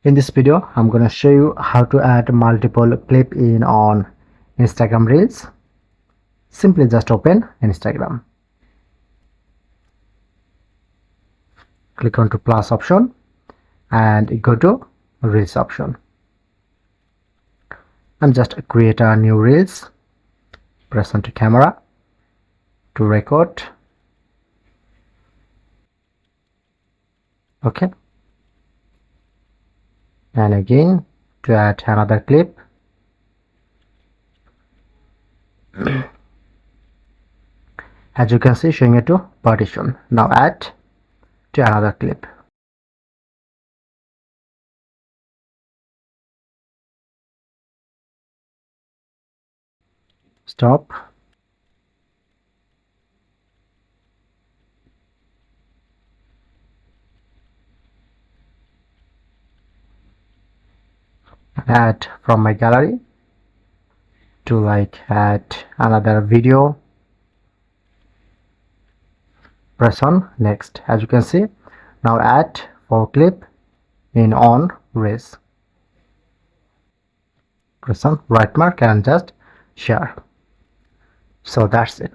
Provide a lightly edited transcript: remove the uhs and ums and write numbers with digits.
In this video, I'm going to show you how to add multiple clip in on Instagram Reels. Simply just open Instagram. Click on to plus option and go to Reels option. And just create a new Reels. Press onto camera to record. Okay. And again to add another clip. As you can see, showing it to partition. Now add to another clip. Stop. Add from my gallery to add another video. Press on next. As you can see, now add for clip in on Reels. Press on right mark and just share. So that's it.